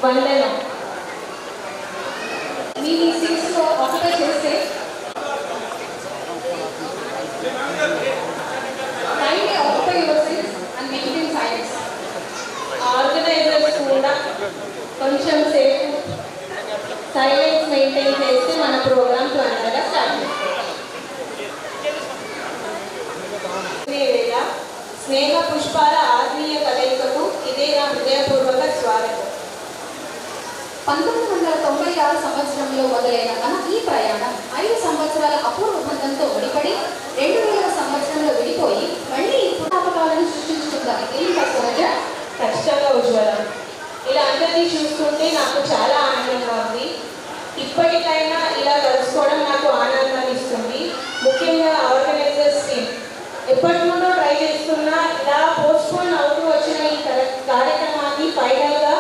వందనం. మీ సీట్స్లో ఆక్యుపై చేస్తే kindly occupy your seats and maintain silence. Organisers కూడా కొంచెం సేపు సైలెన్స్ మెయింటైన్ చేస్తే మన ప్రోగ్రామ్ త్వరగా స్టార్ట్ చేస్తాం. వేళ స్నేహ పుష్పాల ఆత్మీయ కలయికకు ఇదే నా హృదయపూర్వక స్వాగతం. 1996 సంవత్సరంలో మొదలైన మన ఈ ప్రయాణం 5 సంవత్సరాల అపూర్వ బంధంతో ముడిపడి 2000 సంవత్సరంలో విడిపోయి మళ్ళీ జ్ఞాపకాలను సృష్టించుకుందాం. ఖచ్చితంగా ఉజ్వలం. ఇలా అందరినీ చూస్తుంటే నాకు చాలా ఆనందంగా ఉంది. ఇప్పటికైనా ఇలా కలుసుకోవడం నాకు ఆనందాన్ని ఇస్తుంది. ముఖ్యంగా ఆర్గనైజర్స్ టీమ్ ఎప్పటి నుండో ట్రై చేస్తున్నా ఇలా పోస్ట్పోన్ అవుతూ వచ్చిన ఈ కార్యక్రమాన్ని ఫైనల్గా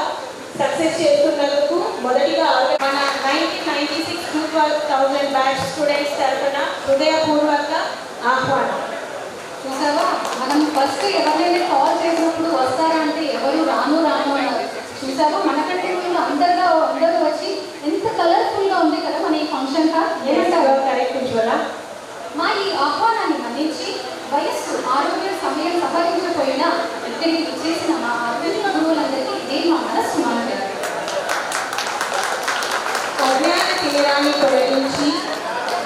సక్సెస్ చేస్తున్నందుకు మొదటిగా మన 1996 2000 బ్యాచ్ స్టూడెంట్స్ తరఫున హృదయపూర్వక ఆహ్వానం. చూసావా, మనం ఫస్ట్ ఎవరైనా కాల్ చేసినప్పుడు వస్తారా అంటే ఎవరు రాను అన్నారు. చూసావా, మనకంటే ముందు అందరూ వచ్చి ఎంత కలర్ఫుల్గా ఉంది కదా మన ఈ ఫంక్షన్ హాల్. కరెక్ట్ ఉజ్వల. మా ఈ ఆహ్వానాన్ని మన్నించి వయస్సు ఆరోగ్య సమయం సహకరించకపోయినా ఇక్కడికి చేసిన మా ఆత్మీయ గురువులందరికీ ఇదే మా మనస్సు మాట్లాడారు. అజ్ఞాన తీరాన్ని తొలగించి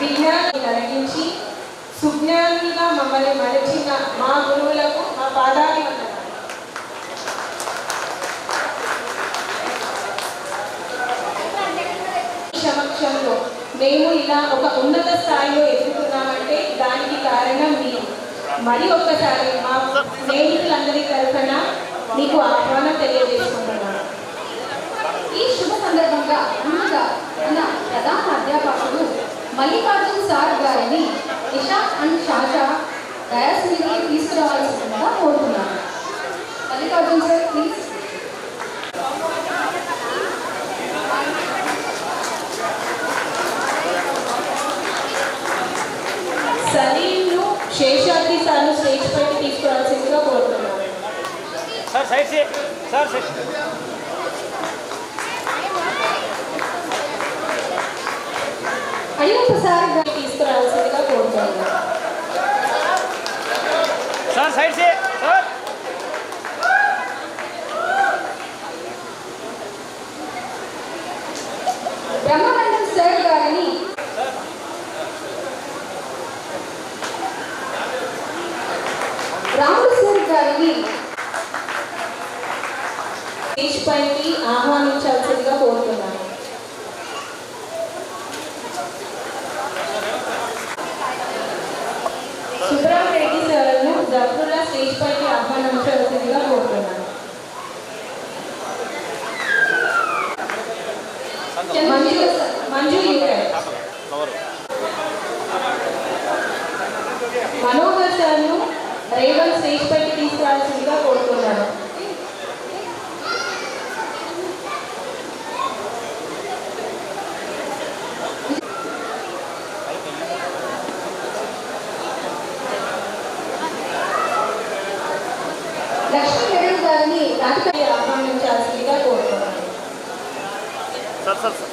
విజ్ఞానాన్ని కలిగించి సుజ్ఞానిగా మమ్మల్ని మరచిన మా గురువులకు మా పాదాలు వందనాలు. సమక్షంలో మేము ఇలా ఒక ఉన్నత స్థాయిలో ఎదుగుతున్నామంటే దానికి కారణం మీరు. మరి ఒక్కసారి మా స్నేహితులందరి తరఫున మీకు ఆహ్వానం తెలియజేసుకుంటున్నాను. ఈ శుభ సందర్భంగా ముందుగా మన ప్రధాన అధ్యాపకుడు మల్లికార్జున్ సార్ గారిని ఇషాక్ అండ్ షాజా డయాస్ మీదకి తీసుకురావాల్సిందిగా కోరుతున్నాను. Mallikarjun sir please. సలీంను శేషాద్రి సార్ను స్టేజ్ పైకి తీసుకురావాల్సిందిగా కోరుతున్నాను. సార్ సైడ్ సే సార్ సైడ్ అయ్యప్ప సార్ తీసుకురావాల్సిందిగా కోరుతున్నాను. సార్ సైడ్ సే సార్ బ్రహ్మానందం సార్ గారిని రాముడు సార్ గారిని స్టేజ్ పైకి ఆహ్వానించాల్సిందిగా కోరుతున్నాను. సుబ్రహ్మ రెడ్డి సార్ను జబ్రులా స్టేజ్ పైకి ఆహ్వానించాల్సిందిగా కోరుతున్నాను. మంజు మనోహర్ సార్ను రేవంత్ స్టేజ్ పైకి తీసుకురావాల్సిందిగా కోరుతున్నాను. లక్ష్మీ మేడం గారిని రాజకీయ ఆహ్వానించాల్సిందిగా కోరుతున్నాను. సార్ సార్ సార్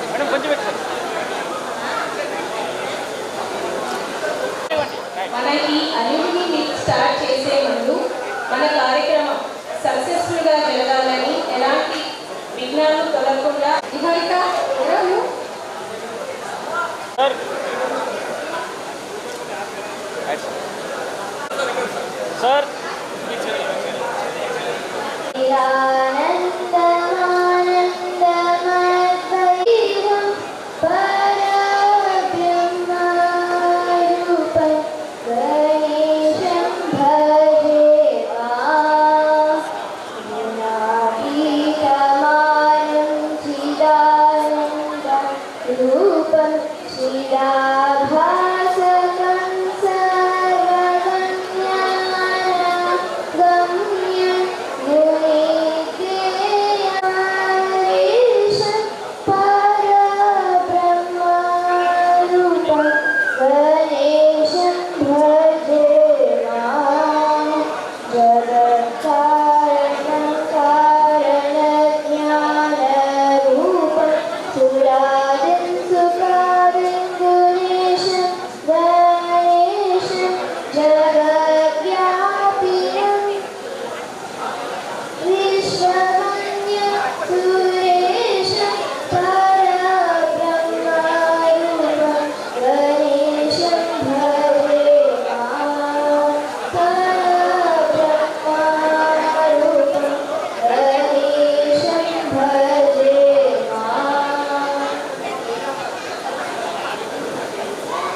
మేడం కొంచెం పెట్టండి. మన ఈ అల్యూమిని మీట్ స్టార్ట్ చేసే ముందు మన కార్యక్రమం సక్సెస్ఫుల్గా జరగాలని ఎలాంటి విఘ్నాలు తొలగకుండా నిహారిక ఎవరు సార్ సార్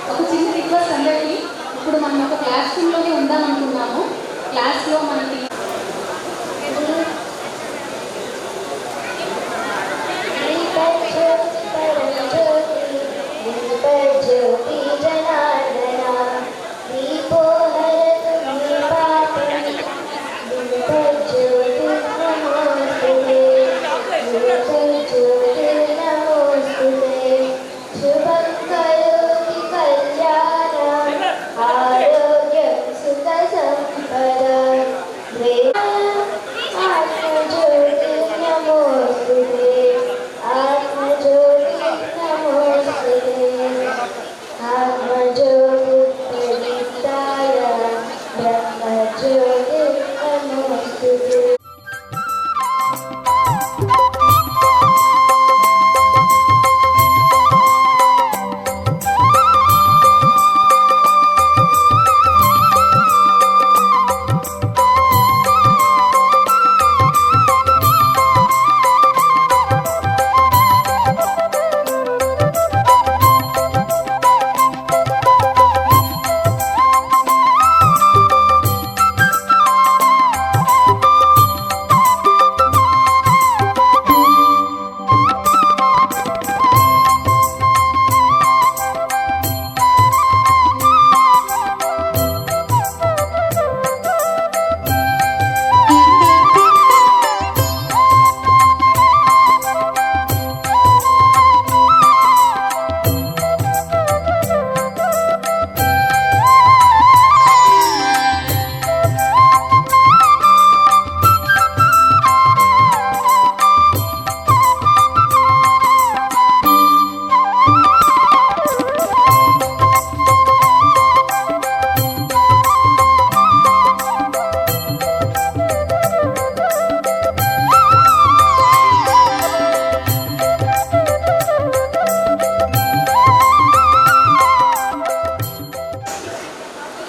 ఒక చిన్న రిక్వెస్ట్ అందరికీ, ఇప్పుడు మనం ఒక క్లాస్ రూమ్లోనే ఉందాం అనుకున్నాము. క్లాస్లో మనకి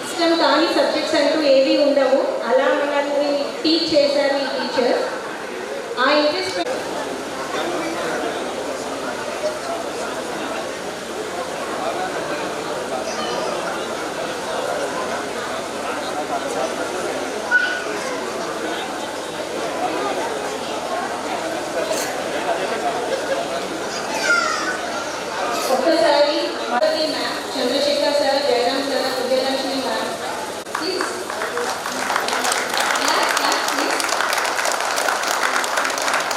ఇష్టం కాని సబ్జెక్ట్స్ అంటూ ఏవి ఉండవు. అలా మనల్ని టీచ్ చేశారు ఈ టీచర్. ఆ ఇంట్రెస్ట్ ఒక్కసారి మొదటి ma'am Chandrashekhar sir, Jayaram sir, Vijayalakshmi ma'am please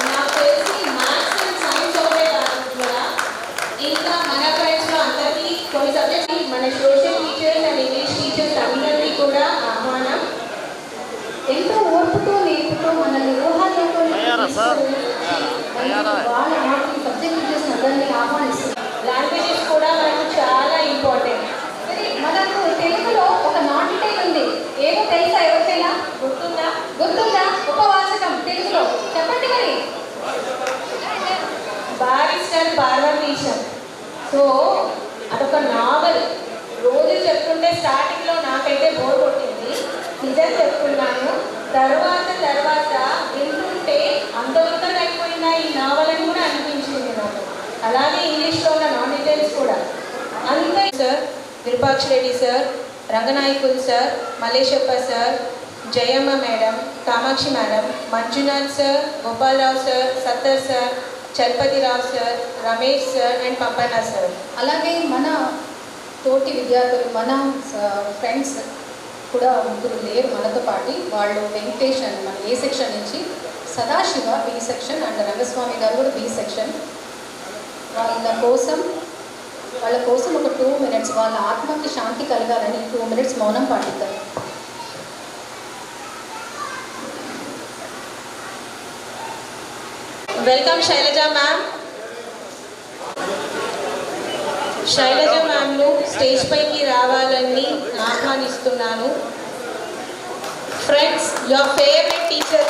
నాకు తెలిసి మ్యాథ్స్ అండ్ సైన్స్ ఒకటే కాదు కూడా, ఇంకా మన ఫ్రెండ్స్లో అందరికీ కొన్ని సబ్జెక్ట్స్ మన social teachers and English teachers అందరికీ కూడా ఆహ్వానం. ఎంతో ఓర్పుతో నేర్పుతో మనల్ని ఊహాలోకి వాళ్ళ మాటలు సబ్జెక్ట్ చేసిన అందరినీ ఆహ్వానిస్తుంది. లాంగ్వేజెస్ కూడా మనకు చాలా ఇంపార్టెంట్. సరే, మనకు తెలుగులో ఒక నాటిటైల్ ఉంది. ఏమో తెలుసా? ఎవరికైనా గుర్తుందా? గుర్తుందా? ఉపవాచకం తెలుగులో చెప్పండి మరి. బారిస్టర్ పార్వతీశం. సో అదొక నావల్. రోజు చెప్తుంటే స్టార్టింగ్లో నాకైతే బోర్ కొట్టింది, నిజం చెప్తున్నాను. తర్వాత వింటుంటే అంతవరకు అయిపోయిన ఈ నావల్ అని కూడా అనిపించింది నాకు. అలాగే ఇంగ్లీష్లో ఉన్న నాన్ డీటెయిల్స్ కూడా అంతే. Sir Virupaksha Reddy sir, Ranganayakulu sir, Mallesappa sir, Jayamma madam, Kamakshi madam, Manjunath sir, Gopalarao sir, Sattar sir, Chalapathirao sir, Ramesh sir and Pampanna sir. అలాగే మన తోటి విద్యార్థులు, మన ఫ్రెండ్స్ కూడా ముగ్గురు లేరు మనతో పాటు. వాళ్ళు వెంకటేష్ అని మన ఏ సెక్షన్ నుంచి, Sadashiva B section and Rangaswamy గారు కూడా బి సెక్షన్. వాళ్ళ కోసం ఒక 2 minutes వాళ్ళ ఆత్మకి శాంతి కలగాలని 2 minutes మౌనం పాటిస్తారు. Welcome Shailaja ma'am. శైలజ మ్యామ్ను స్టేజ్ పైకి రావాలని ఆహ్వానిస్తున్నాను. ఫ్రెండ్స్, యువర్ ఫేవరెట్ టీచర్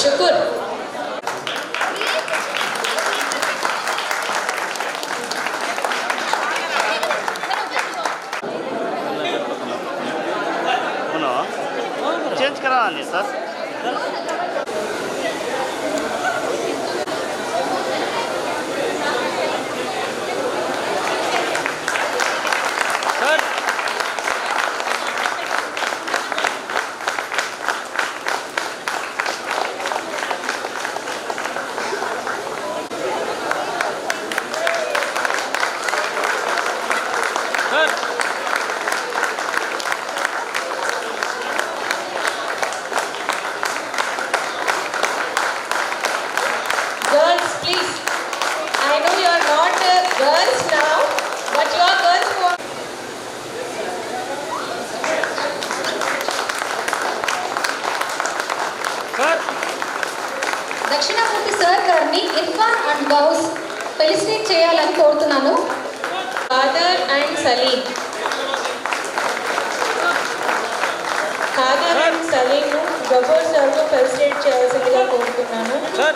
शुक्र चेंज करा सर దక్షిణామూర్తి సార్ గారిని ఇర్ఫాన్ అండ్ గౌస్ ఫెలిసిటేట్ చేయాలని కోరుతున్నాను. ఖాదర్ అండ్ సలీం, ఖాదర్ అండ్ సలీంను గఫూర్ సార్ను ఫెలిసిటేట్ చేయాల్సిందిగా కోరుతున్నాను. सर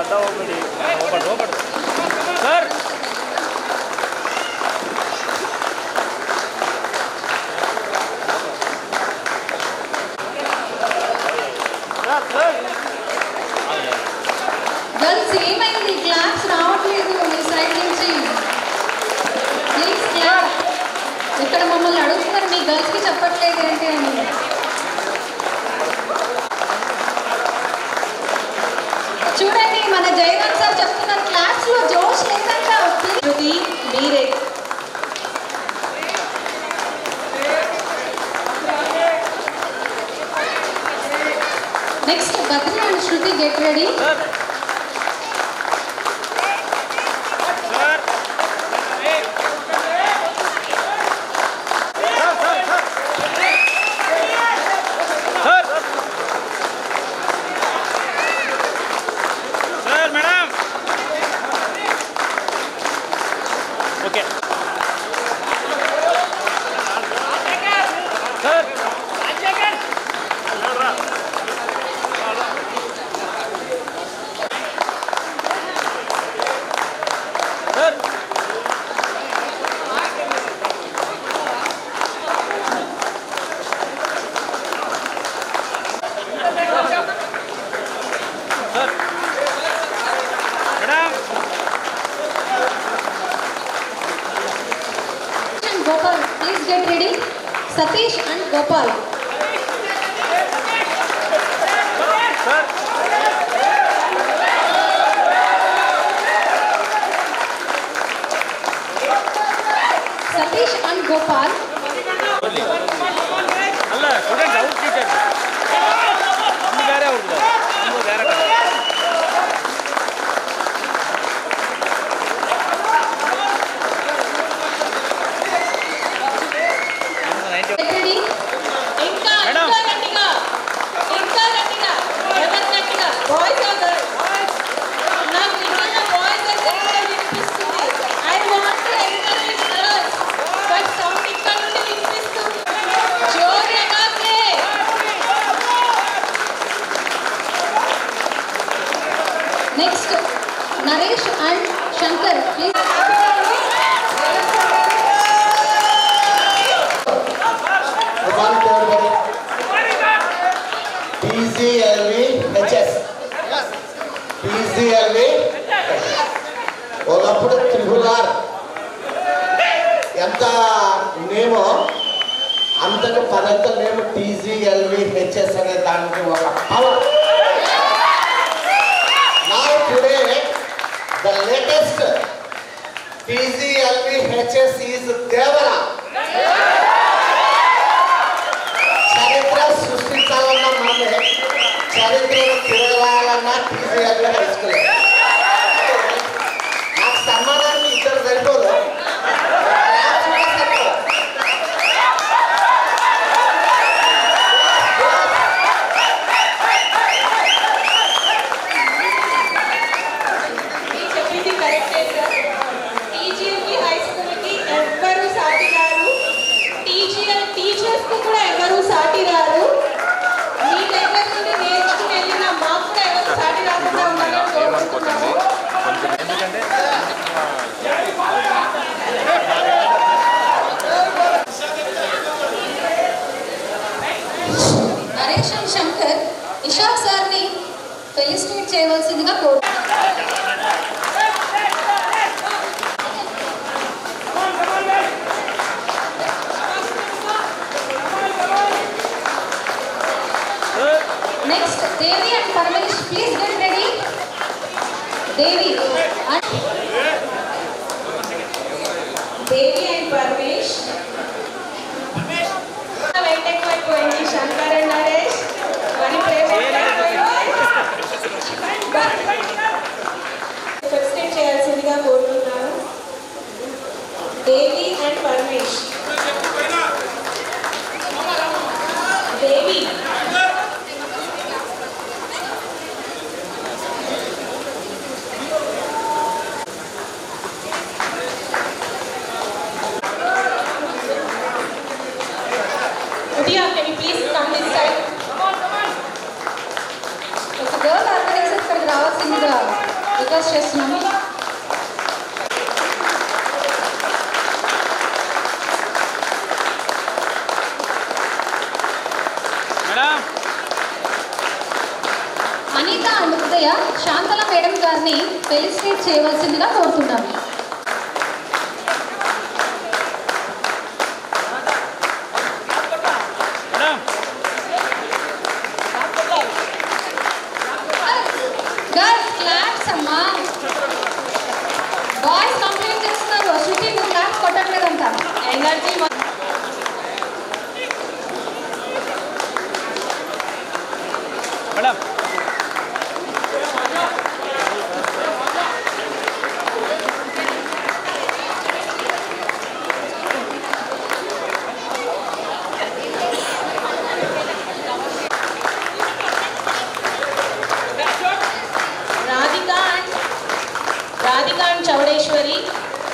अड्डा ओपड़ सर గర్ల్స్ ఏమైంది? క్లాప్స్ రావట్లేదు మీ సైడ్ నుంచి. Please clap. ఇక్కడ మమ్మల్ని అడుగుతున్నారు మీ గర్ల్స్కి చెప్పట్లేదు ఏంటి అని. చూడండి మన జయరామ్ సార్ చెప్తున్నారు క్లాస్లో జోష్ లేదంట. శృతి మీరే. Next Badri and Shruti get ready. PGLVHS. PGLV ఒకప్పుడు త్రిపురార్ ఎంత నేమో అంతకు పదంత నేమ్ TGLVHS అనే దానికి ఒక power. Now today the latest PGLVHS is Devara. చరిత్ర సృష్టించాలన్నా మనమే చరిత్రను తిరగాలన్నా TGLV హై స్కూల్. నాకు సన్మానానికి ఇద్దరు సరిపోదు. చెప్పింది కరెక్టే సార్. టీజీఎల్వి హై స్కూల్కి ఎవ్వరూ సాటి రారు. టీచర్స్కు కూడా ఎవరు సాటి రారు. మీ దగ్గర నుండి నేర్చుకుని వెళ్ళిన మాకు కూడా ఎవరు సాటి రాకుండా ఉండాలని కోరుకుంటున్నాము. ఎందుకంటే నరేష్ అండ్ శంకర్ ఇషాక్ సార్ని ఫెలిసిటేట్ చేయవలసిందిగా కోరుతున్నాను. Next Devi and Paramesh, please get ready. Devi and Paramesh. Wait ఎక్కువైపోయింది. శంకర్ అండ్ నరేష్ మనీ ప్రేమ ఫెలిసిటేట్ చేయాల్సిందిగా కోరుతున్నాను. Devi and Paramesh. Devi Udaya, can you please come this side? ఒక గర్ల్ ఆర్గనైజర్ ఇక్కడికి రావాల్సిందిగా రిక్వెస్ట్ చేస్తున్నాను. Madam Anitha and Udaya Shantala madam గారిని ఫెలిసిటేట్ చేయవలసిందిగా కోరుతున్నాను. మేడం గర్ల్స్ క్లాప్స్ అమ్మా. బాయ్స్ కంప్లైంట్ చేస్తున్నారు, శృతి నువ్వు క్లాప్స్ కొట్టట్లేదంట. Energy madam Radhika and Chaudeshwari,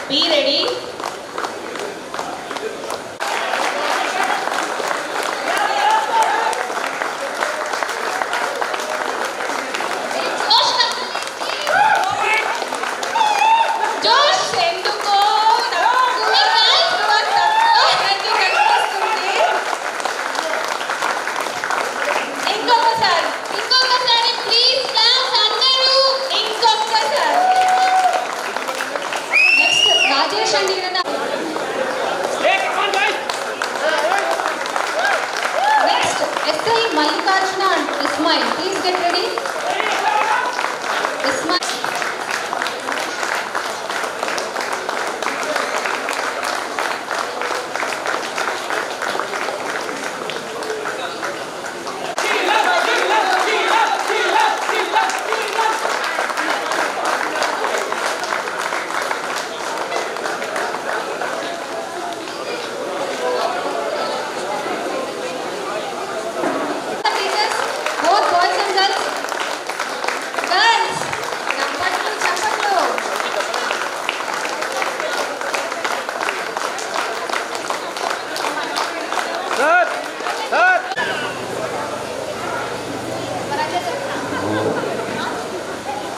be ready. Josh, ఎందుకో నాకు energy కనిపిస్తుంది. ఇంకొకసారి ప్లీజ్ క్లాస్ అందరూ. ఇంకొకసారి next Rajesh and ఈరణ. Next SI Mallikarjuna and Ismail, please get ready. Ismail teachers, both boys and girls. Girls, చప్పట్లు. సార్ సార్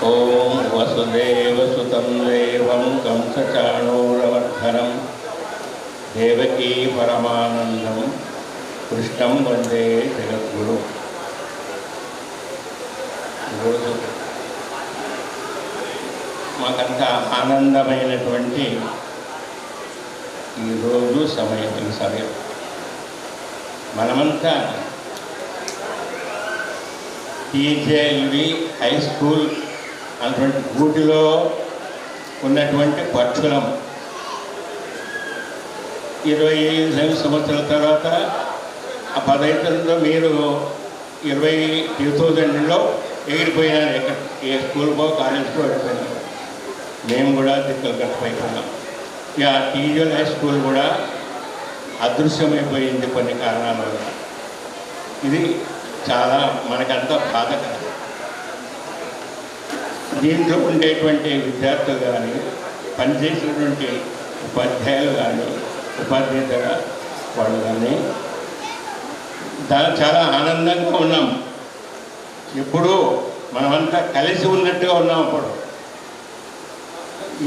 ఓం వసుదేవసుతం దేవం కంసచాణూరవర్ధనం దేవకీ పరమానందం కృష్ణం వందే జగద్గురు. అంత ఆనందమైనటువంటి ఈరోజు ఈ సమయం మనమంతా టీజేఎల్వి హై స్కూల్ అటువంటి గూటిలో ఉన్నటువంటి పక్షులం. 25 సంవత్సరాల తర్వాత ఆ 15లో మీరు 2000లో ఎగిరిపోయినారు. ఎక్కడ ఏ స్కూల్కో కాలేజ్కో వెళ్ళిపోయినారు. మేము కూడా దిక్కులు కట్టిపోయిపోయినాం. ఇక టీజీఎల్ హై స్కూల్ కూడా అదృశ్యమైపోయింది కొన్ని కారణాల వల్ల. ఇది చాలా మనకంతా బాధకరం. దీంట్లో ఉండేటువంటి విద్యార్థులు కానీ, పనిచేసినటువంటి ఉపాధ్యాయులు కానీ, ఉపాధ్యాయుల వాళ్ళు కానీ చాలా ఆనందంగా ఉన్నాం. ఎప్పుడూ మనమంతా కలిసి ఉన్నట్టుగా ఉన్నాం.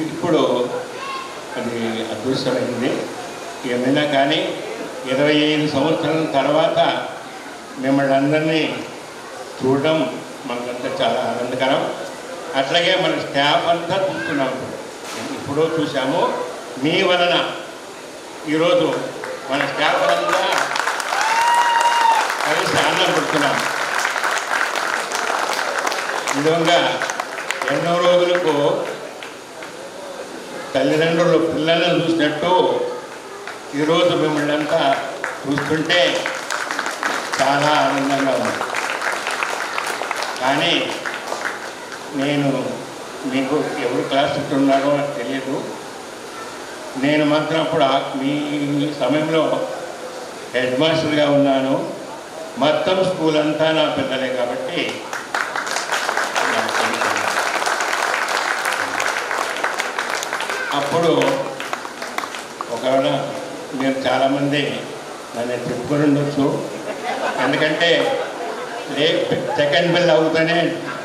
ఇప్పుడు అది అదృష్టమైంది. ఏమైనా కానీ 25 సంవత్సరాల తర్వాత మిమ్మల్ని అందరినీ చూడడం మనకంతా చాలా ఆనందకరం. అట్లాగే మన స్టాఫ్ అంతా చూస్తున్నాం. ఇప్పుడు చూసాము. మీ వలన ఈరోజు మన స్టాఫ్ అంతా కలిసి ఆనందపడుతున్నాం. ఈ విధంగా ఎన్నో రోజులకు తల్లిదండ్రులు పిల్లలను చూసినట్టు ఈరోజు మిమ్మల్ని అంతా చూస్తుంటే చాలా ఆనందంగా ఉంది. కానీ నేను మీకు ఎవరు క్లాస్ ఉన్నారో నాకు తెలియదు. నేను మాత్రం అప్పుడు మీ సమయంలో హెడ్ మాస్టర్గా ఉన్నాను. మొత్తం స్కూల్ అంతా నా పిల్లలే కాబట్టి అప్పుడు ఒకవేళ మీరు చాలామంది నన్ను చెప్పుకొని ఉండొచ్చు. ఎందుకంటే సెకండ్ బిల్ అవుతూనే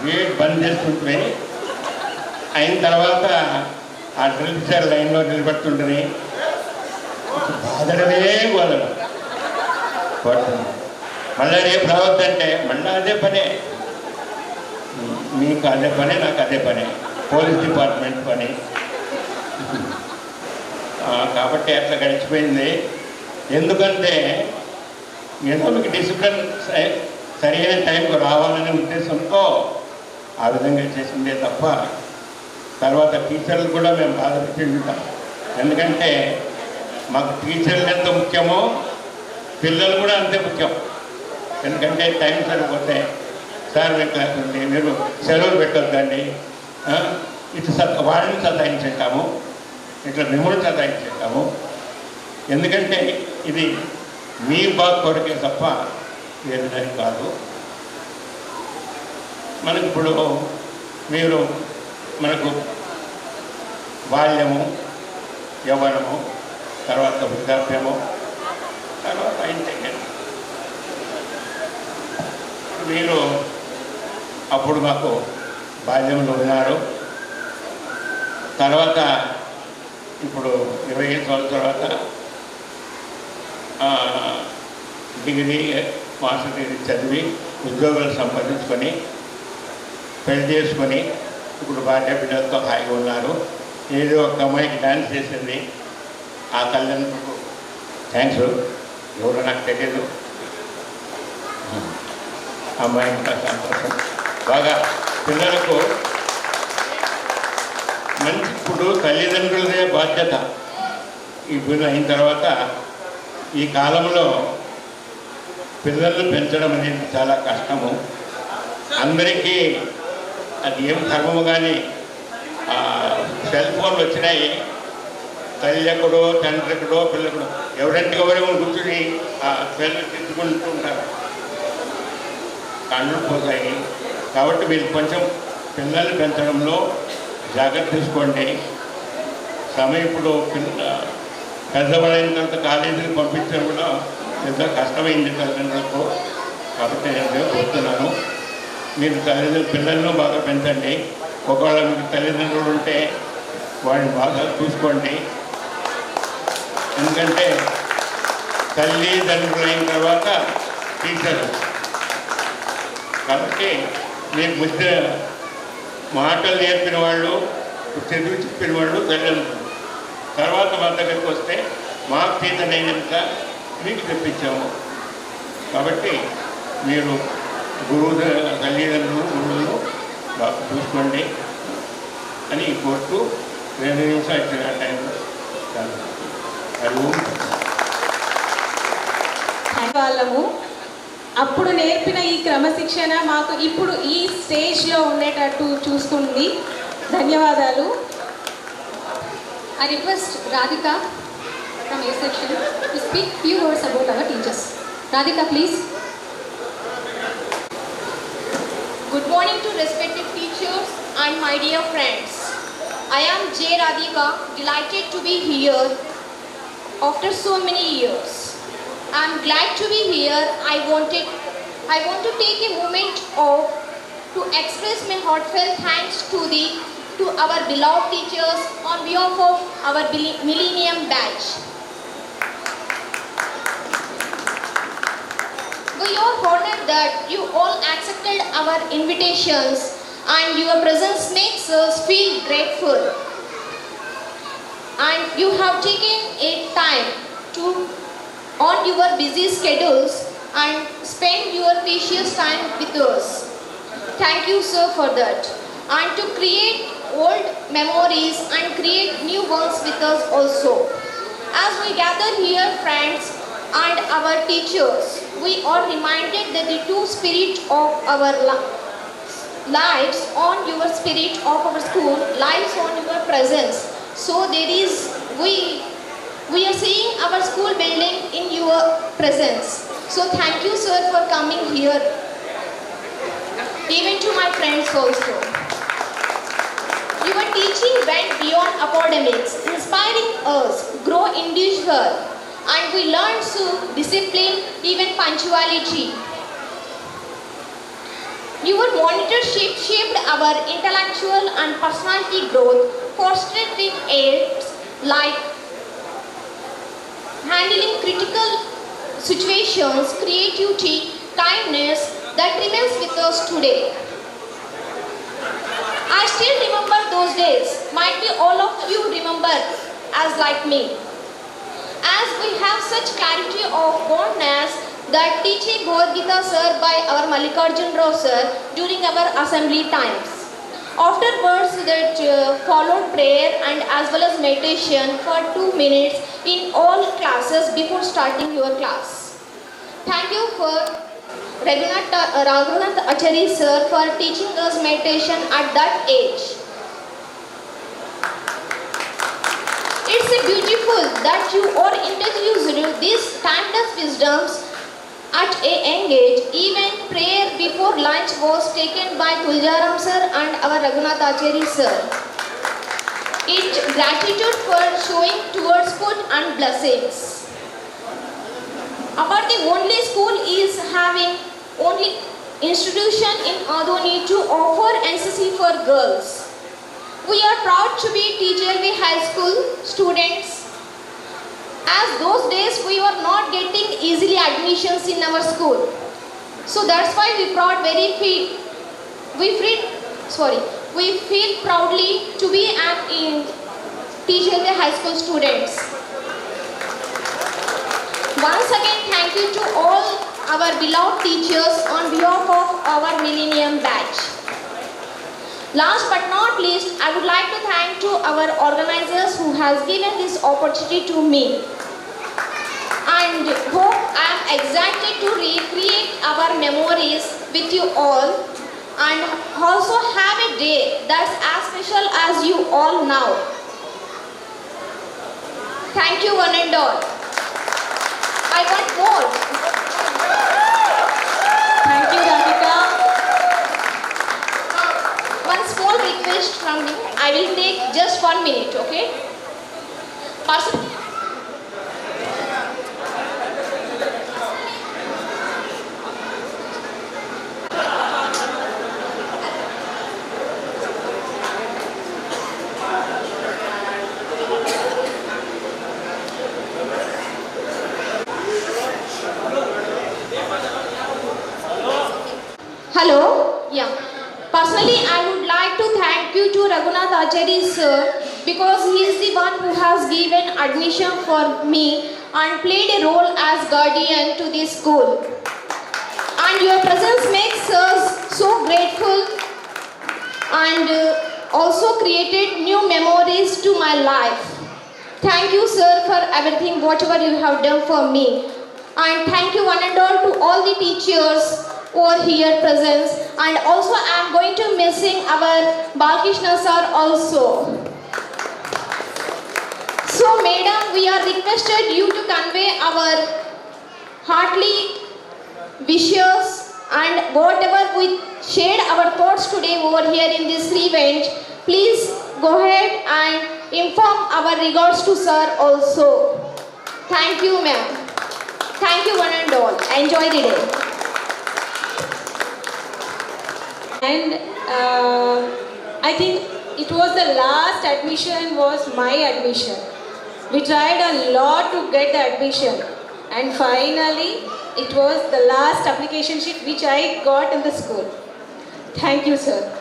గేట్ బంద్ చేస్తుంటే అయిన తర్వాత ఆ డ్రిల్ టీచర్ లైన్లో నిలబడుతుంటుంది. బాధడమే బాధడు మళ్ళీ రేపు రావద్దంటే మళ్ళీ అదే పనే. మీకు అదే పనే, నాకు అదే పనే, పోలీస్ డిపార్ట్మెంట్ పని. కాబట్టి అట్లా గడిచిపోయింది. ఎందుకంటే ఏదో మీకు డిసిప్లిన్ సరైన టైంకు రావాలనే ఉద్దేశంతో ఆ విధంగా చేసిందే తప్ప తర్వాత టీచర్లు కూడా మేము బాధపెట్టి ఉంటాం. ఎందుకంటే మాకు టీచర్లు ఎంత ముఖ్యమో పిల్లలు కూడా అంతే ముఖ్యం. ఎందుకంటే టైం సరిపోతే సార్ మీ క్లాస్ ఉంది, మీరు సెలవులు పెట్టొద్దండి, ఇట్లా వాళ్ళని సతాయించేటాము, ఇట్లా మిమ్మల్ని సతాయించేటాము. ఎందుకంటే ఇది మీ బాగా కొరకే తప్ప వేరే దానికి కాదు. మనకి ఇప్పుడు మీరు మనకు బాల్యము, యవ్వనము, తర్వాత వృద్ధాప్యము, తర్వాత ఇంటికి మీరు అప్పుడు మాకు బాల్యంలో ఉన్నారు. తర్వాత ఇప్పుడు 25 సంవత్సరాల తర్వాత డిగ్రీ, మాస్టర్ డిగ్రీ చదివి ఉద్యోగాలు సంపాదించుకొని పెళ్లి చేసుకొని ఇప్పుడు భార్య బిడ్డలతో హాయిగా ఉన్నారు. ఏదో ఒక అమ్మాయికి డ్యాన్స్ చేసింది. ఆ తల్లిదండ్రులకు థ్యాంక్స్. ఎవరో నాకు తెలియదు. అమ్మాయి సంతోషం. బాగా పిల్లలకు మంచి ఇప్పుడు తల్లిదండ్రులదే బాధ్యత. ఇప్పుడు అయిన తర్వాత ఈ కాలంలో పిల్లలను పెంచడం అనేది చాలా కష్టము. అందరికీ అది ఏం కర్మము. కానీ సెల్ ఫోన్లు వచ్చినాయి. తల్లి ఎక్కడో, తండ్రి ఎక్కడో, పిల్లెక్కడో, ఎవరింటికి ఎవరేమో కూర్చుని ఆ సెల్ తిట్టుకుంటూ ఉంటారు. కళ్ళు పోతాయి. కాబట్టి మీరు కొంచెం పిల్లల్ని పెంచడంలో జాగ్రత్త తీసుకోండి. సమయం ఇప్పుడు పెద్దవాళ్ళైన తర్వాత కాలేజీకి పంపించడం కూడా పెద్ద కష్టమైంది తల్లిదండ్రులకు. కాబట్టి నేను కోరుతున్నాను, మీరు పిల్లలను బాగా పెంచండి. ఒకవేళ మీకు తల్లిదండ్రులు ఉంటే వాడిని బాగా చూసుకోండి. ఎందుకంటే తల్లిదండ్రులు అయిన తర్వాత టీచర్ కాబట్టి మీకు బుద్ధి మాటలు నేర్పిన వాళ్ళు, చదువు చెప్పిన వాళ్ళు తల్లిదండ్రులు. తర్వాత మా దగ్గరికి వస్తే మాకు చేతనైనంత మీకు తెప్పించాము. కాబట్టి మీరు గురువు తల్లిదండ్రులు గురువులు బాగా చూసుకోండి అని కోరుతూ 2 నిమిషాలు ఇచ్చిన టైంలో అది వాళ్ళము అప్పుడు నేర్పిన ఈ క్రమశిక్షణ మాకు ఇప్పుడు ఈ స్టేజ్లో ఉండేటట్టు చూస్తుంది. ధన్యవాదాలు. I request Radhika from A section to speak few words about our teachers. Radhika, please. Good morning to respected teachers and my dear friends. I am J. Radhika, delighted to be here after so many years. I am glad to be here. I want to take a moment to express my heartfelt thanks to our beloved teachers on behalf of our Millennium Batch. We are honored that you all accepted our invitations and your presence makes us feel grateful. And you have taken a time to on your busy schedules and spend your precious time with us. Thank you, sir, for that. And to create old memories and create new ones with us also. As we gather here, friends and our teachers, we are reminded that the true spirit of our lives on your spirit of our school lives on your presence. So we are seeing our school building in your presence. So thank you, sir, for coming here. Even to my friends also. Your teaching went beyond academics, inspiring us grow individual, and we learned to discipline, even punctuality. Your monitorship shaped our intellectual and personality growth, fostering aids like handling critical situations, creativity, kindness that remains with us today. I still remember those days. Might be all of you remember as like me. As we have such clarity of bondness that teaching Bhagavad Gita sir by our Mallikarjun Rao sir during our assembly times. Afterwards that followed prayer and as well as meditation for 2 minutes in all classes before starting your class. Thank you for Raghunath Acharya sir for teaching us meditation at that age. It's beautiful that you are introduced these timeless wisdoms at a young age. Even prayer before lunch was taken by Tuljaram sir and our Raghunath Acharya sir. It's gratitude for showing towards food and blessings. Our the only school is having only institution in Adoni to offer NCC for girls. We are proud to be TJLV High School students. As those days we were not getting easily admissions in our school. So that's why we feel proudly to be in TJLV High School students. Once again, thank you to all our beloved teachers on behalf of our Millennium Batch. Last but not least, I would like to thank to our organizers who has given this opportunity to me. And hope I am excited to recreate our memories with you all and also have a day that's as special as you all now. Thank you one and all. I want more. Thank you, Radhika. One small request from you. I will take just 1 minute, okay? Hello? Yeah. Personally, I would like like to thank you to Raghunath Acharya sir because he is the one who has given admission for me and played a role as guardian to this school. And your presence makes us so grateful and also created new memories to my life. Thank you sir for everything whatever you have done for me. And thank you one and all to all the teachers who are here present. And also I am going to missing our Balkrishna sir also. So madam, we are requested you to convey our heartily wishes and whatever we shared our thoughts today over here in this event. Please go ahead and inform our regards to sir also. Thank you ma'am. Thank you one and all. Enjoy the day. And I think it was the last admission was my admission. We tried a lot to get the admission, and finally it was the last application sheet which I got in the school. Thank you sir.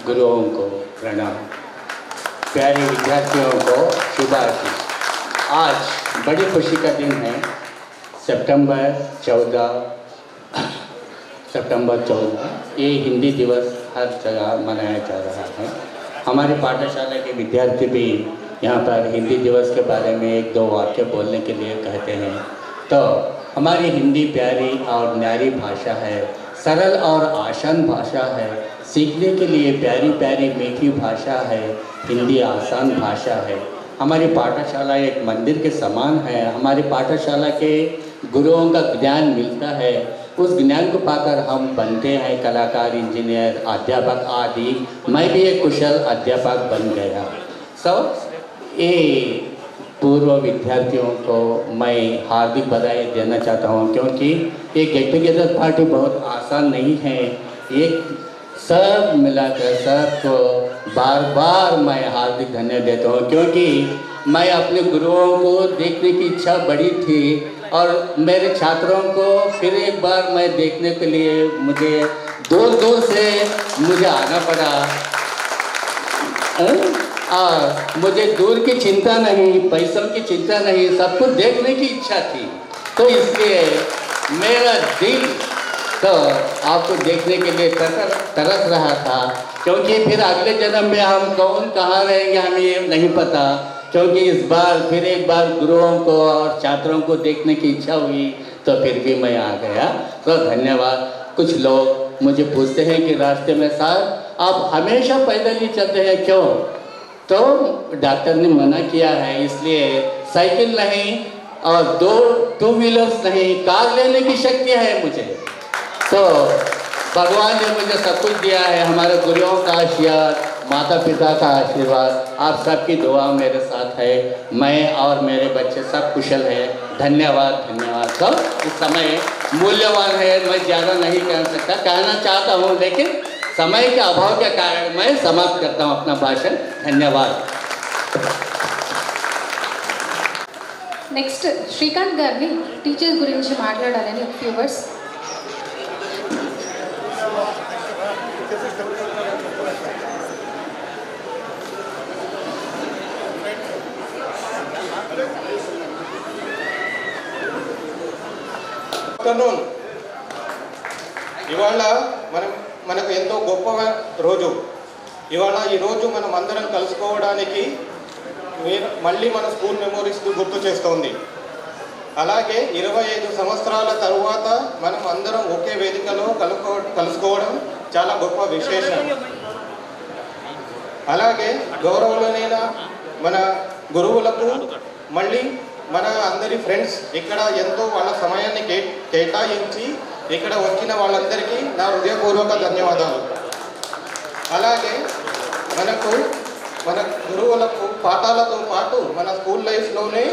गुरुओं को प्रणाम, प्यारे विद्यार्थियों को शुभाशीष। आज बड़ी खुशी का दिन है। सितंबर 14 ये हिंदी दिवस हर जगह मनाया जा रहा है। हमारी पाठशाला के विद्यार्थी भी यहाँ पर हिंदी दिवस के बारे में 1-2 वाक्य बोलने के लिए कहते हैं। तो हमारी हिंदी प्यारी और न्यारी भाषा है, सरल और आसान भाषा है, सीखने के लिए प्यारी प्यारी मीठी भाषा है, हिंदी आसान भाषा है। हमारी पाठशाला एक मंदिर के समान है। हमारी पाठशाला के गुरुओं का ज्ञान मिलता है, उस ज्ञान को पाकर हम बनते हैं कलाकार, इंजीनियर, अध्यापक आदि। मैं भी एक कुशल अध्यापक बन गया। ये पूर्व विद्यार्थियों को मैं हार्दिक बधाई देना चाहता हूँ, क्योंकि ये गेट टुगेदर पार्टी बहुत आसान नहीं है। एक सब मिलाकर सबको बार बार मैं हार्दिक धन्यवाद देता हूँ, क्योंकि मैं अपने गुरुओं को देखने की इच्छा बड़ी थी और मेरे छात्रों को फिर एक बार मैं देखने के लिए मुझे दूर दूर से मुझे आना पड़ा। मुझे दूर की चिंता नहीं, पैसों की चिंता नहीं, सब कुछ देखने की इच्छा थी। तो इसलिए मेरा दिल तो आपको देखने के लिए तरस रहा था, क्योंकि फिर अगले जन्म में हम कौन कहाँ रहेंगे हमें ये नहीं पता। क्योंकि इस बार फिर एक बार गुरुओं को और छात्रों को देखने की इच्छा हुई, तो फिर भी मैं आ गया। तो धन्यवाद। कुछ लोग मुझे पूछते हैं कि रास्ते में सर आप हमेशा पैदल ही चलते हैं क्यों? तो डॉक्टर ने मना किया है, इसलिए साइकिल नहीं और 2 व्हीलर्स नहीं, कार लेने की शक्ति है मुझे। तो भगवान ने मुझे सब कुछ दिया है। हमारे गुरुओं का आशीर्वाद, माता पिता का आशीर्वाद, आप सबकी दुआ मेरे साथ है। मैं और मेरे बच्चे सब कुशल हैं। धन्यवाद धन्यवाद। सब इस समय मूल्यवान है, मैं ज़्यादा नहीं कह सकता, कहना चाहता हूँ, लेकिन समय के अभाव के कारण मैं समाप्त करता हूँ अपना भाषण। धन्यवाद। నెక్స్ట్ శ్రీకాంత్ గారిని టీచర్స్ గురించి మాట్లాడాలని ఒక ఫ్యూ వర్డ్స్. ఆఫ్టర్నూన్ ఇవాళ మనకు ఎంతో గొప్ప రోజు. ఇవాళ ఈరోజు మనం అందరం కలుసుకోవడానికి మళ్ళీ మన స్కూల్ మెమోరీస్ గుర్తు చేస్తోంది. అలాగే 25 సంవత్సరాల తరువాత మనం అందరం ఒకే వేదికలో కలుసుకోవడం చాలా గొప్ప విశేషం. అలాగే గౌరవులైన మన గురువులకు, మళ్ళీ మన అందరి ఫ్రెండ్స్ ఇక్కడ ఎంతో వాళ్ళ సమయాన్ని కేటాయించి ఇక్కడ వచ్చిన వాళ్ళందరికీ నా హృదయపూర్వక ధన్యవాదాలు. అలాగే మన గురువులకు పాఠాలతో పాటు మన స్కూల్ లైఫ్లోనే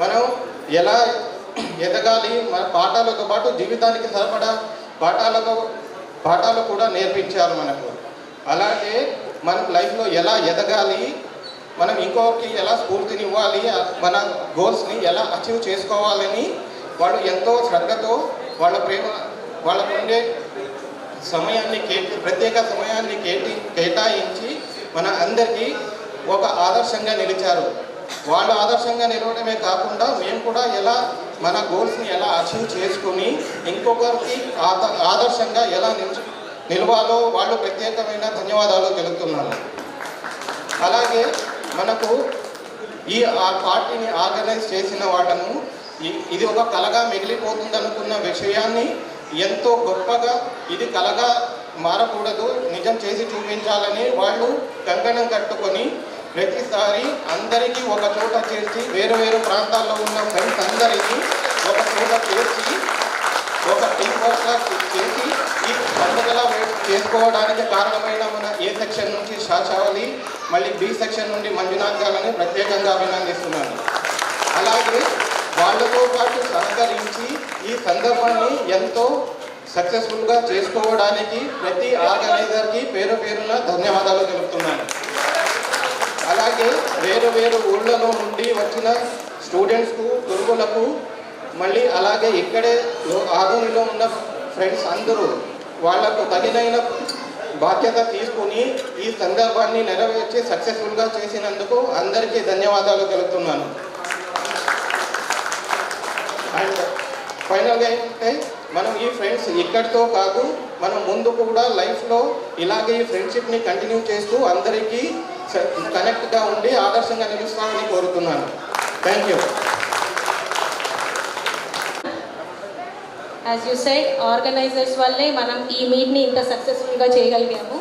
మనం ఎలా ఎదగాలి, మన పాఠాలతో పాటు జీవితానికి సరిపడా పాఠాలు కూడా నేర్పించారు మనకు. అలాగే మనం లైఫ్లో ఎలా ఎదగాలి, మనం ఇంకొకరికి ఎలా స్ఫూర్తినివ్వాలి, మన గోల్స్ని ఎలా అచీవ్ చేసుకోవాలని వాళ్ళు ఎంతో శ్రద్ధతో వాళ్ళకుండే ప్రత్యేక సమయాన్ని కేటాయించి మన అందరికీ ఒక ఆదర్శంగా నిలిచారు. వాళ్ళు ఆదర్శంగా నిలవడమే కాకుండా మేము కూడా ఎలా మన గోల్స్ని ఎలా అచీవ్ చేసుకుని ఇంకొకరికి ఆదర్శంగా ఎలా నిలవాలో వాళ్ళు ప్రత్యేకమైన ధన్యవాదాలు తెలుపుతున్నాను. అలాగే మనకు ఈ పార్టీని ఆర్గనైజ్ చేసిన వాళ్ళను ఇది ఒక కళగా మిగిలిపోతుంది అనుకున్న విషయాన్ని ఎంతో గొప్పగా ఇది కళగా మారకూడదు, నిజం చేసి చూపించాలని వాళ్ళు కంకణం కట్టుకొని ప్రతిసారి అందరికీ ఒక చోట చేర్చి వేరు వేరు ప్రాంతాల్లో ఉన్న ఫ్రెండ్స్ అందరికీ ఒక చోట చేర్చి ఒక టీం వర్క్లా చేసి ఈ పండుగలా చేసుకోవడానికి కారణమైన మన ఏ సెక్షన్ నుంచి శాచావళి, మళ్ళీ బి సెక్షన్ నుండి మంజునాథ్ గారిని ప్రత్యేకంగా అభినందిస్తున్నాను. అలాగే వాళ్ళతో పాటు సహకరించి ఈ సందర్భాన్ని ఎంతో సక్సెస్ఫుల్గా చేసుకోవడానికి ప్రతి ఆర్గనైజర్కి పేరు పేరున ధన్యవాదాలు తెలుపుతున్నాను. అలాగే వేరు వేరు ఊళ్ళలో నుండి వచ్చిన స్టూడెంట్స్కు, గురువులకు, మళ్ళీ అలాగే ఇక్కడే ఆదోనిలో ఉన్న ఫ్రెండ్స్ అందరూ వాళ్లకు తగినైన బాధ్యత తీసుకుని ఈ సందర్భాన్ని నెరవేర్చి సక్సెస్ఫుల్గా చేసినందుకు అందరికీ ధన్యవాదాలు తెలుపుతున్నాను. అండ్ ఫైనల్గా ఏంటంటే మనం ఈ ఫ్రెండ్స్ ఇక్కడితో కాదు, మనం ముందు కూడా లైఫ్లో ఇలాగే ఈ ఫ్రెండ్షిప్ని కంటిన్యూ చేస్తూ అందరికీ కనెక్ట్గా ఉండి ఆదర్శంగా నిలుస్తామని కోరుతున్నాను. Thank you. As you said, organisers వల్లే మనం ఈ మీట్ని ఇంత సక్సెస్ఫుల్గా చేయగలిగాము.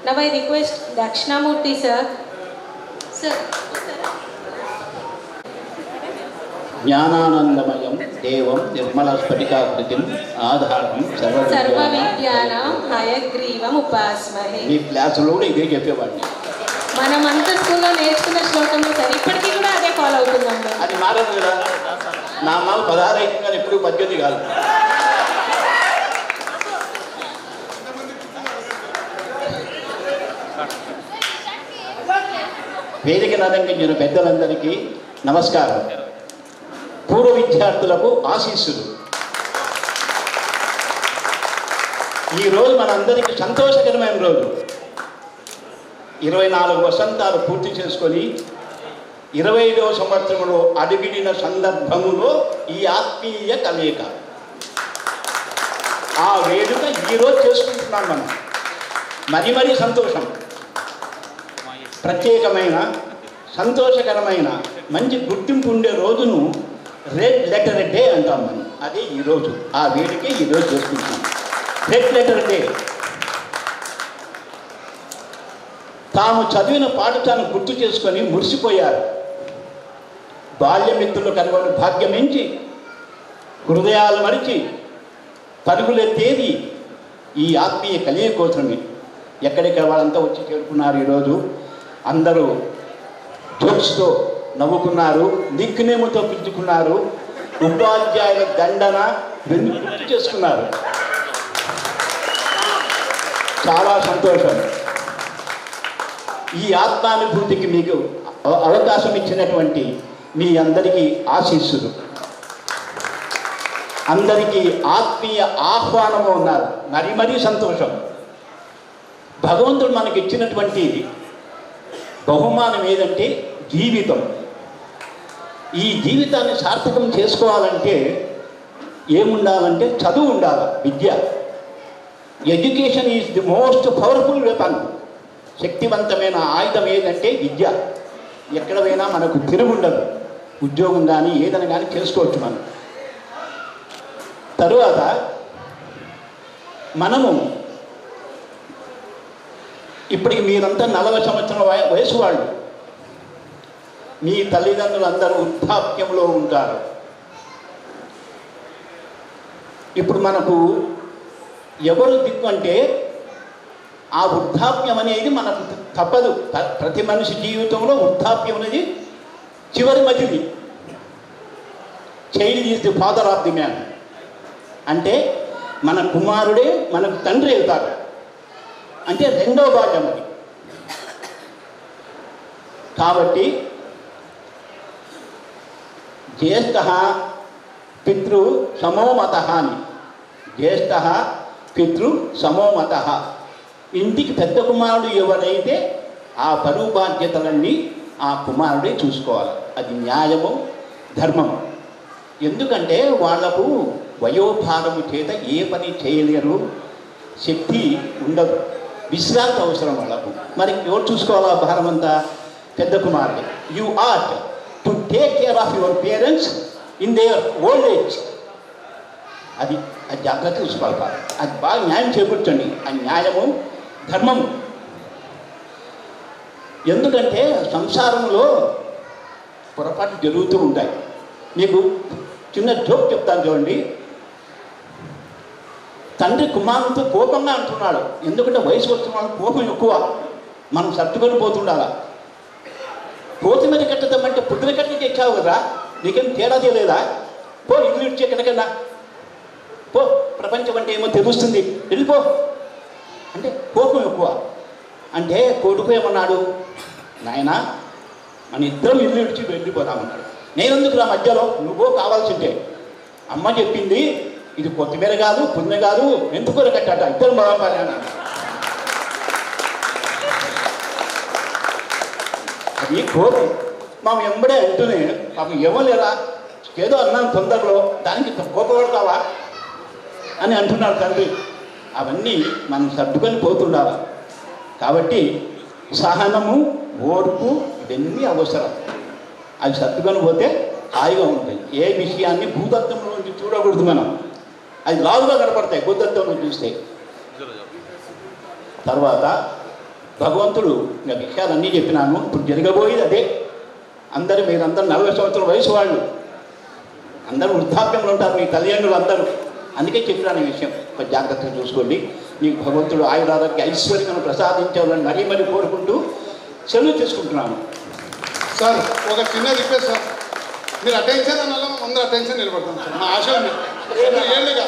Now I request Dakshinamurthy sir. జ్ఞానానందమయం దేవం నిర్మల స్ఫటికాకృతిం ఆధారం సర్వ విద్యానాం హయగ్రీవం ఉపాస్మహే. మీ క్లాసులో కూడా ఇదే చెప్పేవాడిని. మనమంతా స్కూల్లో నేర్చుకున్న శ్లోకమే సార్, ఇప్పటికీ కూడా అదే ఫాలో అవుతున్నాం. అది మారదు కదా. నా మాకు 16 అయితే కానీ ఎప్పుడు 18 కాదు. వేదికను అలంకరించిన పెద్దలందరికీ నమస్కారం. పూర్వ విద్యార్థులకు ఆశీస్సులు. ఈరోజు మనందరికీ సంతోషకరమైన రోజు. 24 వసంతాలు పూర్తి చేసుకొని 25వ సంవత్సరంలో అడుగిడిన సందర్భంలో ఈ ఆత్మీయ కలయిక, ఆ వేడుక ఈరోజు చేసుకుంటున్నాం మనం. మరీ సంతోషం. ప్రత్యేకమైన, సంతోషకరమైన, మంచి గుర్తింపు ఉండే రోజును రెడ్ లెటర్ డే అంటాం మనం. అదే ఈరోజు, ఆ వేడుకే ఈరోజు చేసుకుంటున్నాం. Red letter day. తాము చదివిన పాఠశాలను గుర్తు చేసుకొని మురిసిపోయారు. బాల్యమిత్రులు కనుగొని భాగ్యమించి హృదయాలు మరిచి పరుగులెత్తేది ఈ ఆత్మీయ కలియ కోసమే. ఎక్కడికి వాళ్ళంతా వచ్చి చేరుకున్నారు. ఈరోజు అందరూ జోక్స్తో నవ్వుకున్నారు, నిక్నేముతో పిలుచుకున్నారు, ఉపాధ్యాయుల దండన గుర్తు చేసుకున్నారు. చాలా సంతోషం. ఈ ఆత్మానుభూతికి మీకు అవకాశం ఇచ్చినటువంటి మీ అందరికీ ఆశీస్సులు. అందరికీ ఆత్మీయ ఆహ్వానము ఉన్నారు. మరీ సంతోషం. భగవంతుడు మనకి ఇచ్చినటువంటి బహుమానం ఏదంటే జీవితం. ఈ జీవితాన్ని సార్థకం చేసుకోవాలంటే ఏముండాలంటే చదువు ఉండాలి, విద్య. Education is the most powerful weapon. శక్తివంతమైన ఆయుధం ఏదంటే విద్య. ఎక్కడ పోయినా మనకు తిరుగుండదు. ఉద్యోగం కానీ ఏదైనా కానీ చేసుకోవచ్చు మనం. తరువాత మనము ఇప్పటికి మీరంతా 40 సంవత్సరాల వయసు వాళ్ళు. మీ తల్లిదండ్రులు అందరూ వృద్ధాప్యంలో ఉంటారు. ఇప్పుడు మనకు ఎవరు దిక్కు అంటే ఆ వృద్ధాప్యం అనేది మనకు తప్పదు. ప్రతి మనిషి జీవితంలో వృద్ధాప్యం అనేది చివరి మజిలి. Child is the father of the man. అంటే మన కుమారుడే మనకు తండ్రి అవుతారు. అంటే రెండో భాగం అది. కాబట్టి జ్యేష్ఠ పితృ సమోమత అని. జ్యేష్ఠ పితృ సమోమత. ఇంటికి పెద్ద కుమారుడు ఎవరైతే ఆ బరువు బాధ్యతలన్నీ ఆ కుమారుడే చూసుకోవాలి. అది న్యాయము, ధర్మము. ఎందుకంటే వాళ్లకు వయోభారము చేత ఏ పని చేయలేరు, శక్తి ఉండదు, విశ్రాంతి అవసరం వాళ్ళకు. మరి ఎవరు చూసుకోవాలా భారం అంతా? పెద్ద కుమారుడే. You are to take care of your parents in their old age. అది జాగ్రత్త చూసుకోవాలి. అది బాగా న్యాయం చేకూర్చండి. ఆ న్యాయము, ధర్మము. ఎందుకంటే సంసారంలో పొరపాటు జరుగుతూ ఉంటాయి. మీకు చిన్న జోక్ చెప్తాను చూడండి. తండ్రి కుమారుడితో కోపంగా అంటున్నాడు. ఎందుకంటే వయసు వచ్చిన వాళ్ళకి కోపం ఎక్కువ, మనం సర్దుకొని పోతుండాలా. కోతిమీర కట్టదామంటే పుట్టిన కట్టి తెచ్చావు కదా, నీకేం తేడా తెలియదా? పో, ఇల్లు ఇచ్చి ఎక్కడికన్నా పో, ప్రపంచం అంటే ఏమో తెలుస్తుంది, వెళ్ళిపో అంటే కోపం ఎక్కువ. అంటే కొడుకు ఏమన్నాడు, నాయనా మన ఇద్దరం ఇల్లు ఇడిచి వెళ్ళిపోదామన్నాడు. నేనెందుకు నా మధ్యలో, నువ్వు కావాల్సిందే. అమ్మ చెప్పింది ఇది కొత్తిమీర కాదు, పుణ్య కాదు, ఎందుకు కట్టట, ఇద్దరు బాగుపడి అన్నాడు. అది కోపం. మా ఎంబడే అంటూనే పాపం ఇవ్వలేరా, ఏదో అన్నాను తొందరలో, దానికి కోపపడతావా అని అంటున్నాడు తండ్రి. అవన్నీ మనం సర్దుకొని పోతుండాలి. కాబట్టి సహనము, ఓర్పు ఇవన్నీ అవసరం. అవి సర్దుకొని పోతే హాయిగా ఉంటాయి. ఏ విషయాన్ని భూతత్వంలో నుంచి చూడకూడదు మనం. అది లావుగా కనపడతాయి భూతత్వంలో చూస్తే. తర్వాత భగవంతుడు ఇంకా విషయాలన్నీ చెప్పినాను. ఇప్పుడు జరగబోయేది అదే. మీరందరూ 40 సంవత్సరాల వయసు వాళ్ళు, అందరూ వృద్ధాప్యంలో ఉంటారు మీ తల్లిదండ్రులు అందరూ. అందుకే చెప్పినాను ఈ విషయం. కొంచెం జాగ్రత్తగా చూసుకోండి. మీకు భగవంతుడు ఆయురారోగ్య ఐశ్వర్యం ప్రసాదించాలని మరీ మరీ కోరుకుంటూ సెలవు తీసుకుంటున్నాను. సార్ ఒక చిన్న రిక్వెస్ట్ సార్, మీరు అటెన్షన్ అనాలో అందరూ అటెన్షన్ నిలబడతాం సార్. మా ఆశ ఏళ్ళుగా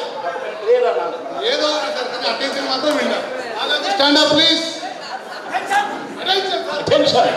ఏదో సార్, అటెన్షన్ మాత్రం వింటారు. Stand up please. అటెన్షన్.